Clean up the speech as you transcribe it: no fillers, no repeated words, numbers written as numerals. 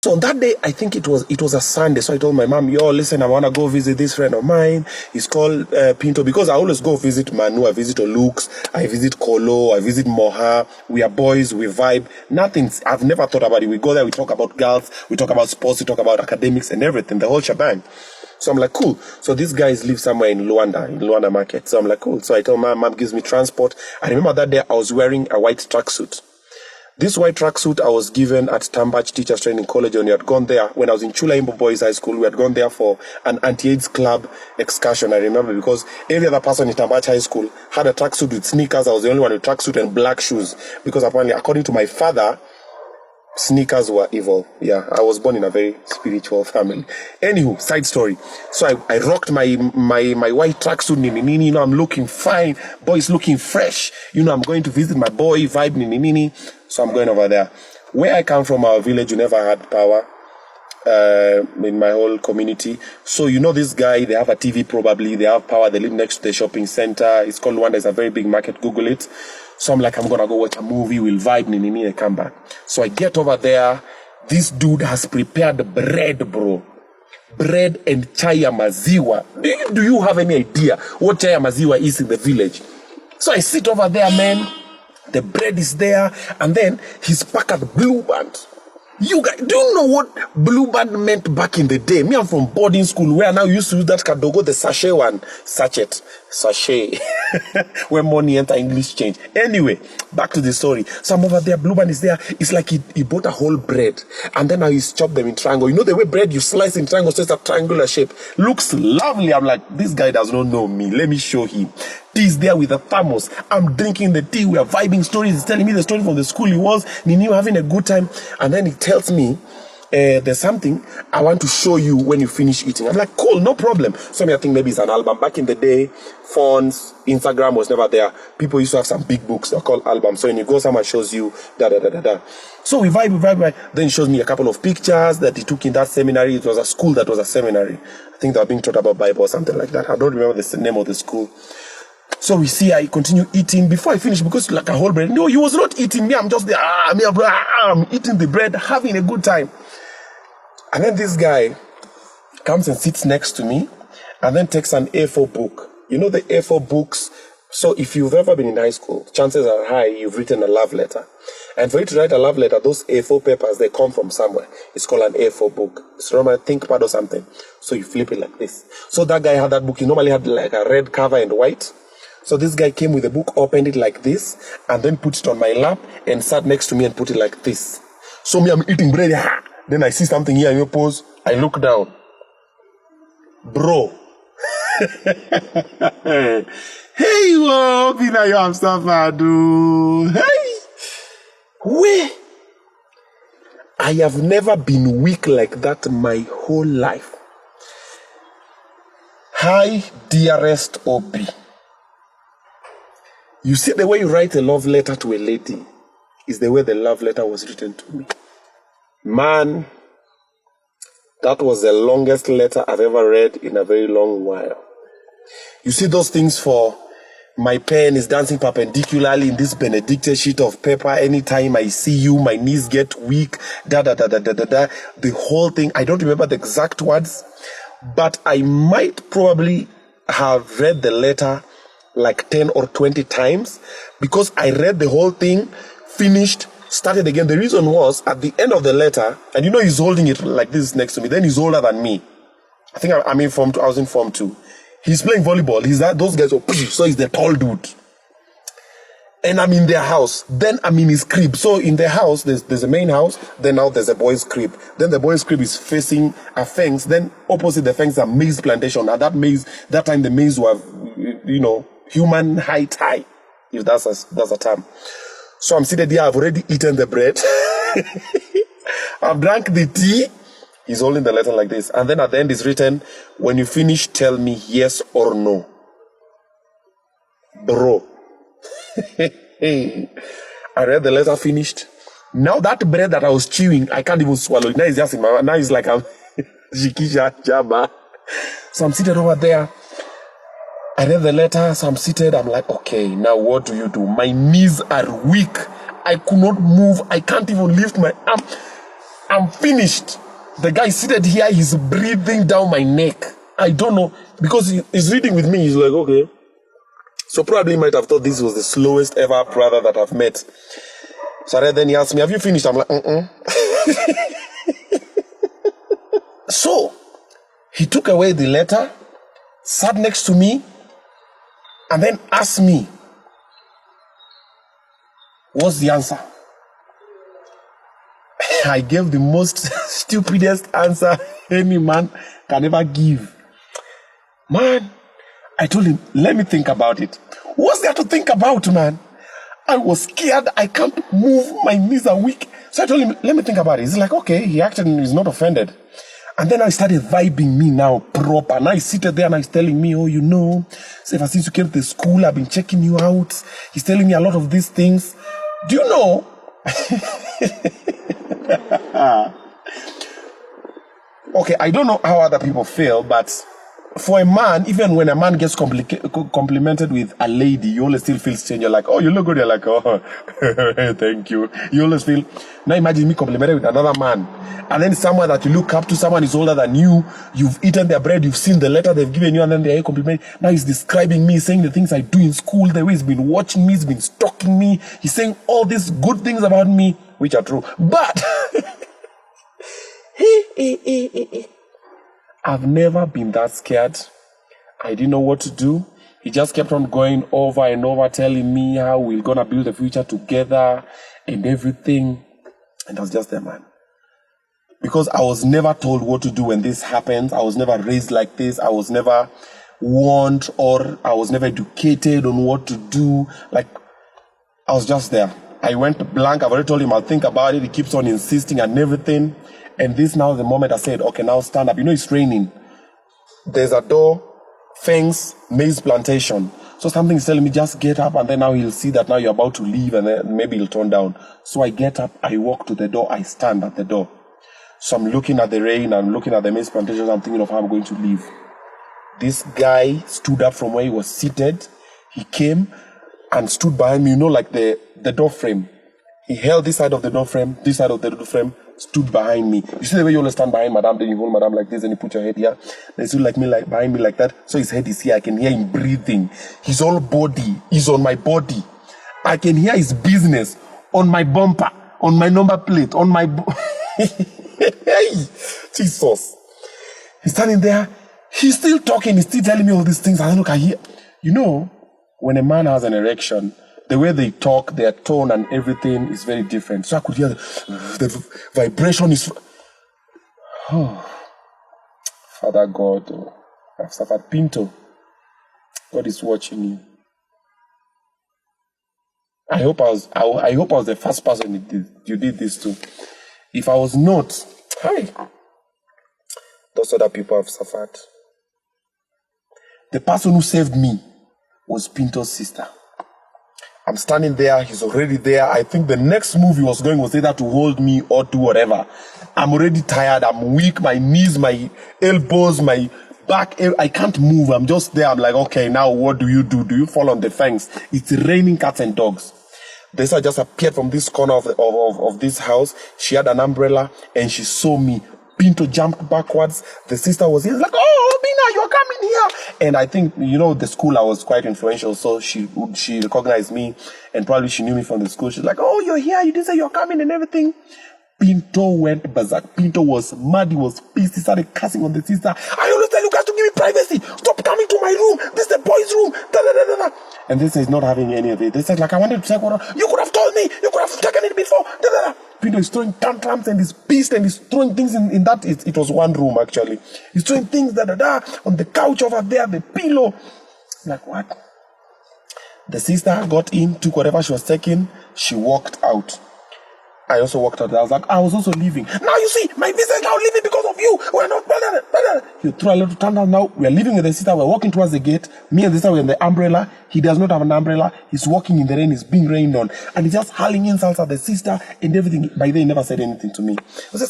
So on that day, I think it was a Sunday. So I told my mom, yo, listen, I want to go visit this friend of mine. He's called Pinto, because I always go visit Manu, I visit Olux, I visit Kolo, I visit Moha. We are boys, we vibe. Nothing, I've never thought about it. We go there, we talk about girls, we talk about sports, we talk about academics and everything, the whole shebang. So I'm like, cool. So these guys live somewhere in Luanda market. So I'm like, cool. So I tell my mom gives me transport. I remember that day I was wearing a white tracksuit. This white tracksuit I was given at Tambach Teachers Training College, and we had gone there when I was in Chula Imbo Boys High School. We had gone there for an anti-AIDS club excursion, I remember, because every other person in Tambach High School had a tracksuit with sneakers. I was the only one with tracksuit and black shoes, because apparently, according to my father, sneakers were evil. Yeah, I was born in a very spiritual family. Anywho, side story. So I rocked my white tracksuit, nini, you know, I'm looking fine. Boy's looking fresh. You know, I'm going to visit my boy, vibe, nini. So I'm going over there. Where I come from, our village, you never had power in my whole community. So, you know, this guy, they have a TV probably, they have power, they live next to the shopping center. It's called Luanda, it's a very big market, Google it. So I'm like, I'm going to go watch a movie, we'll vibe, nini, and come back. So I get over there. This dude has prepared bread, bro. Bread and chaya maziwa. Do you have any idea what chaya maziwa is in the village? So I sit over there, man. The bread is there. And then he's packed at blue band. You guys, do you know what blue band meant back in the day? Me, I'm from boarding school where now used to use that kadogo, the sachet one. Sachet. Where money enter English change. Anyway, back to the story. So I'm over there, blue band is there. It's like he bought a whole bread. And then now he's chopped them in triangle. You know the way bread you slice in triangle, so it's a triangular shape. Looks lovely. I'm like, this guy does not know me. Let me show him. Tea's there with a thermos. I'm drinking the tea. We are vibing stories. He's telling me the story from the school he was. Nini, having a good time. And then he tells me, there's something I want to show you when you finish eating. I'm like, cool, no problem. So I think maybe it's an album. Back in the day, phones, Instagram was never there. People used to have some big books. They're called albums. So when you go, someone shows you da. So we vibe. Then he shows me a couple of pictures that he took in that seminary. It was a school that was a seminary. I think they were being taught about Bible or something like that. I don't remember the name of the school. So we see I continue eating before I finish, because like a whole bread. No, he was not eating me. I'm just there. I'm eating the bread, having a good time. And then this guy comes and sits next to me and then takes an A4 book. You know the A4 books? So if you've ever been in high school, chances are high you've written a love letter. And for you to write a love letter, those A4 papers, they come from somewhere. It's called an A4 book. It's from a ThinkPad or something. So you flip it like this. So that guy had that book. He normally had like a red cover and white. So this guy came with the book, opened it like this, and then put it on my lap and sat next to me and put it like this. So me, I'm eating bread. Then I see something here in your pose. I look down. Bro. Hey, whoa, Obiinna, you have stuff I do. Hey. Where? I have never been weak like that my whole life. Hi, dearest Obi. You see, the way you write a love letter to a lady is the way the love letter was written to me. Man, that was the longest letter I've ever read in a very long while. You see those things for my pen is dancing perpendicularly in this Benedictine sheet of paper. Anytime I see you, my knees get weak. The whole thing. I don't remember the exact words, but I might probably have read the letter like 10 or 20 times, because I read the whole thing, finished, started again. The reason was, at the end of the letter, and you know he's holding it like this next to me, then he's older than me. I think I'm in Form 2, I was in Form 2. He's playing volleyball. Those guys are, so he's the tall dude. And I'm in their house. Then I'm in his crib. So in their house, there's a main house. Then now there's a boy's crib. Then the boy's crib is facing a fence. Then opposite the fence, a maize plantation. At that time the maize were, you know, human height high, if that's a term. So I'm seated here. I've already eaten the bread. I've drank the tea. He's holding the letter like this. And then at the end is written, when you finish, tell me yes or no. Bro. I read the letter, finished. Now that bread that I was chewing, I can't even swallow it. Now it's just in my mouth. Now it's like I'm Jikisha Jabba. So I'm seated over there. I read the letter, so I'm seated. I'm like, okay, now what do you do? My knees are weak. I could not move. I can't even lift my arm. I'm finished. The guy seated here, he's breathing down my neck. I don't know, because he's reading with me. He's like, okay. So probably he might have thought this was the slowest ever brother that I've met. So then he asked me, have you finished? I'm like, So he took away the letter, sat next to me, and then asked me, what's the answer? I gave the most stupidest answer any man can ever give. Man, I told him, let me think about it. What's there to think about, man? I was scared. I can't move. My knees are weak. So I told him, let me think about it. He's like, okay. He actually is not offended. And then I started vibing me now proper. And I seated there and he's telling me, oh, you know, so ever since you came to the school, I've been checking you out. He's telling me a lot of these things. Do you know? Okay, I don't know how other people feel, but for a man, even when a man gets complimented with a lady, you always still feel strange. You're like, oh, you look good. You're like, oh, thank you. You always feel. Now imagine me complimented with another man. And then someone that you look up to, someone is older than you, you've eaten their bread, you've seen the letter they've given you, and then they're complimenting. Now he's describing me, saying the things I do in school, the way he's been watching me, he's been stalking me. He's saying all these good things about me, which are true. But I've never been that scared. I didn't know what to do. He just kept on going over and over, telling me how we're going to build a future together and everything. And I was just there, man. Because I was never told what to do when this happens. I was never raised like this. I was never warned, or I was never educated on what to do. Like, I was just there. I went blank. I've already told him I'll think about it. He keeps on insisting and everything. And this now the moment I said, okay, now stand up. You know, it's raining. There's a door, fence, maize plantation. So something is telling me, just get up, and then now he'll see that now you're about to leave, and then maybe he'll turn down. So I get up, I walk to the door, I stand at the door. So I'm looking at the rain, I'm looking at the maize plantation, I'm thinking of how I'm going to leave. This guy stood up from where he was seated. He came and stood behind me, you know, like the door frame. He held this side of the door frame, this side of the door frame, stood behind me. You see the way you always stand behind Madame, then you hold Madame like this, and you put your head here. Then he stood like me, like behind me like that. So his head is here. I can hear him breathing. His whole body is on my body. I can hear his business on my bumper, on my number plate, on my... Hey, Jesus. He's standing there. He's still talking. He's still telling me all these things. I look, I hear. You know, when a man has an erection, the way they talk, their tone and everything is very different. So I could hear the vibration is... Oh, Father God, oh, I've suffered. Pinto, God is watching you. I hope I was the first person you did this to. If I was not, hi, those other people have suffered. The person who saved me was Pinto's sister. I'm standing there, he's already there. I think the next move he was going was either to hold me or do whatever. I'm already tired, I'm weak, my knees, my elbows, my back, I can't move. I'm just there. I'm like, okay, now what do? Do you fall on the fence? It's raining cats and dogs. This I just appeared from this corner of this house. She had an umbrella and she saw me. Pinto jumped backwards. The sister was here. Like, oh, Obiinna, you're coming here. And I think, you know, the school I was quite influential, so she recognized me, and probably she knew me from the school. She's like, oh, you're here. You didn't say you're coming and everything. Pinto went berserk. Pinto was mad. He was pissed. He started cussing on the sister. I always tell you guys to give me privacy. Stop coming to my room. This is the boys' room. Da, da, da, da, da. And this is not having any of it. They said, like, I wanted to take water. You could have told me. You could have taken it before. Da, da, da. Pinto is throwing tantrums and he's pissed and he's throwing things in that. It was one room, actually. He's throwing things da, da, da, on the couch over there, the pillow. Like, what? The sister got in, took whatever she was taking. She walked out. I also walked out. I was like, I was also leaving. Now you see, my visa is now leaving because of you. We're not. You throw a little tantrum now. We're leaving with the sister. We're walking towards the gate. Me and the sister were in the umbrella. He does not have an umbrella. He's walking in the rain. He's being rained on. And he's just hurling insults at the sister and everything. By then, he never said anything to me. It was just